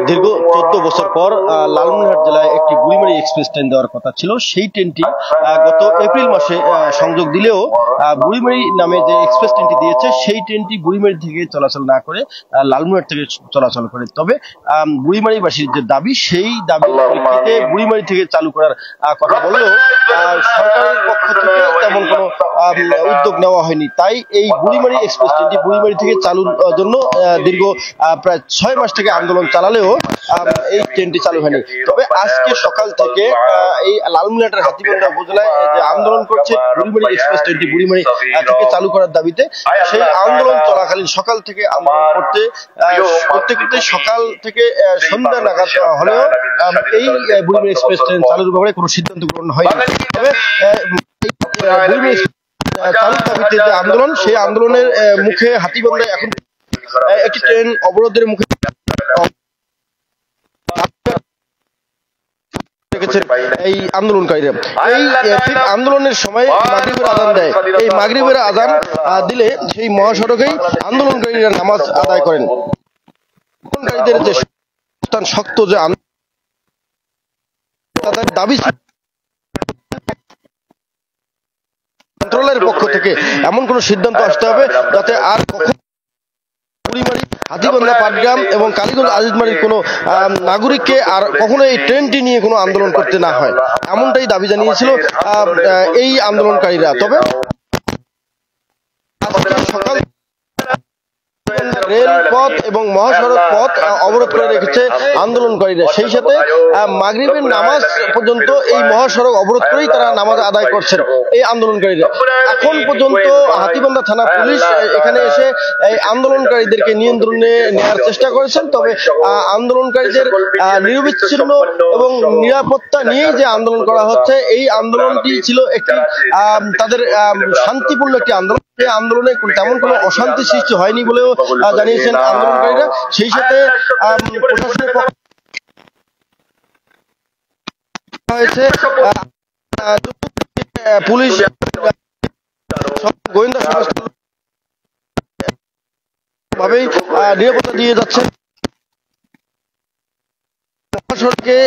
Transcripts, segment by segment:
দীর্ঘ 14 বছর পর লালমনিরহাট জেলায় একটি বুড়িমারি এক্সপ্রেস ট্রেন দেওয়ার কথা ছিল। সেই ট্রেনটি গত এপ্রিল মাসে সংযোগ দিলেও বুড়িমারি নামে যে এক্সপ্রেস ট্রেনটি দিয়েছে সেই ট্রেনটি বুড়িমারি থেকে চলাচল না করে লালমনিরহাট থেকে চলাচল করে। তবে বুড়িমারিবাসীর যে দাবি, সেই দাবির প্রেক্ষিতে বুড়িমারি থেকে চালু করার কথা বললেও সরকারের পক্ষ থেকে তেমন কোনো উদ্যোগ নেওয়া হয়নি। তাই এই বুড়িমারি এক্সপ্রেস ট্রেনটি বুড়িমারি থেকে চালুর জন্য দীর্ঘ প্রায় 6 মাস থেকে আন্দোলন চালালেও এই ট্রেনটি চালু হয়নি। তবে আজকে সকাল থেকে এই লালমনিরহাটের হাতীবান্ধা উপজেলায় যে আন্দোলন করছে বুড়িমারি এক্সপ্রেস ট্রেনটি বুড়িমারি থেকে চালু করার দাবিতে, সেই আন্দোলন চলাকালীন সকাল থেকে আন্দোলন করতে সকাল থেকে সন্ধ্যা নাগাদ হলেও এই বুড়িমারি এক্সপ্রেস ট্রেন চালুর ব্যাপারে কোনো সিদ্ধান্ত গ্রহণ হয়নি। তবে বুড়িমারি চালুর দাবিতে যে আন্দোলন, সেই আন্দোলনের মুখে হাতীবান্ধায় এখন একটি ট্রেন অবরোধের মুখে এই আন্দোলনকারীরা। এই ঠিক আন্দোলনের সময় মাগরিবের আজান দেয়। এই মাগরিবের আজান দিলে সেই মহাসড়কেই আন্দোলনকারীরা নামাজ আদায় করেন। আন্দোলনকারীদের যে শক্ত যে তাদের দাবি মন্ত্রণালয়ের পক্ষ থেকে এমন কোন সিদ্ধান্ত আসতে হবে যাতে আর বুড়িমারি, হাতীবান্ধা, পাটগ্রাম এবং কালীগঞ্জ আজিজমারির কোনো নাগরিককে আর কখনো এই ট্রেনটি নিয়ে কোনো আন্দোলন করতে না হয়, এমনটাই দাবি জানিয়েছিল এই আন্দোলনকারীরা। তবে সকাল রেলপথ এবং মহাসড়ক পথ অবরোধ করে রেখেছে আন্দোলনকারীরা। সেই সাথে মাগরিবের নামাজ পর্যন্ত এই মহাসড়ক অবরোধ করেই তারা নামাজ আদায় করছেন এই আন্দোলনকারীরা। এখন পর্যন্ত হাতীবান্ধা থানা পুলিশ এখানে এসে এই আন্দোলনকারীদেরকে নিয়ন্ত্রণে নেওয়ার চেষ্টা করেছেন। তবে আন্দোলনকারীদের নিরবিচ্ছিন্ন এবং নিরাপত্তা নিয়েই যে আন্দোলন করা হচ্ছে, এই আন্দোলনটি ছিল একটি তাদের শান্তিপূর্ণ একটি আন্দোলন। এই আন্দোলনে তেমন কোনো অশান্তি সৃষ্টি হয়নি বলেও জানিয়েছেন আন্দোলনকারীরা। সেই সাথে প্রশাসনের পক্ষ হয়েছে পুলিশ, গোয়েন্দা সংস্থা ভাবেই নিরাপত্তা দিয়ে যাচ্ছে। মহাসড়কে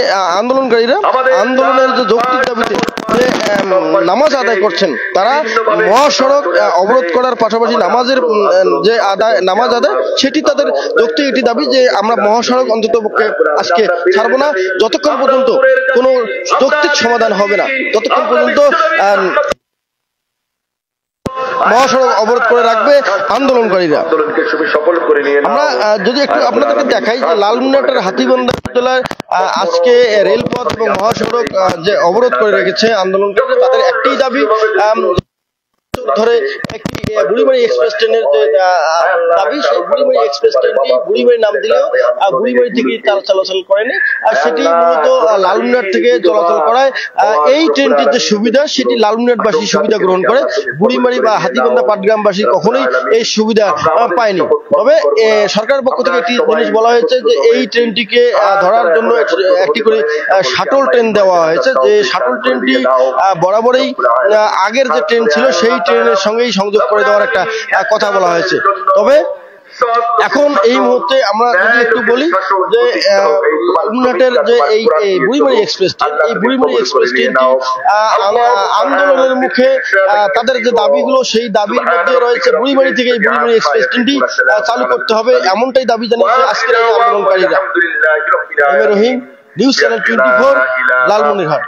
আন্দোলনকারীরা আন্দোলনের যে যৌক্তিক দাবিতে নামাজ আদায় করছেন, তারা মহাসড়ক অবরোধ করার পাশাপাশি নামাজ আদায় সেটি তাদের যৌক্তিক একটি দাবি যে আমরা মহাসড়ক অন্তত পক্ষে আজকে ছাড়বো না যতক্ষণ পর্যন্ত কোনো যৌক্তিক সমাধান হবে না, ততক্ষণ পর্যন্ত মহাসড়ক অবরোধ করে রাখবে আন্দোলনকারীরা। আমরা যদি একটু আপনাদেরকে দেখাই যে লালমনিরহাটের হাতীবান্ধা উপজেলায় আজকে রেলপথ এবং মহাসড়ক যে অবরোধ করে রেখেছে আন্দোলনকারীরা, তাদের একটি দাবি ধরে একটি বুড়িমারি এক্সপ্রেস ট্রেনের যে দাবি, সেই বুড়িমারি এক্সপ্রেস ট্রেনটি বুড়িমারি নাম দিলেও বুড়িমারি থেকে চলাচল করেনি, আর সেটি মূলত লালমনিরহাট থেকে চলাচল করায় এই ট্রেনটির যে সুবিধা সেটি লালমনিরহাটবাসী সুবিধা গ্রহণ করে, বুড়িমারি বা হাতীবান্ধা পাটগ্রামবাসী কখনোই এই সুবিধা পায়নি। তবে সরকারের পক্ষ থেকে একটি জিনিস বলা হয়েছে যে এই ট্রেনটিকে ধরার জন্য একটি করে শাটল ট্রেন দেওয়া হয়েছে, যে শাটল ট্রেনটি বরাবরই আগের যে ট্রেন ছিল সেই ট্রেনের সঙ্গেই সংযোগ করে দেওয়ার একটা কথা বলা হয়েছে। তবে এখন এই মুহূর্তে আমরা যদি একটু বলি যে লালমনিরহাটের যে এই বুড়িমারি এক্সপ্রেস ট্রেন, এই বুড়িমারি এক্সপ্রেস ট্রেনটি আন্দোলনের মুখে তাদের যে দাবিগুলো, সেই দাবির মধ্যে রয়েছে বুড়িমারি থেকে এই বুড়িমারি এক্সপ্রেস ট্রেনটি চালু করতে হবে, এমনটাই দাবি জানিয়েছে আজকের এই আন্দোলনকারীরা। রহিম, নিউজ চ্যানেল 24, লালমনিরহাট।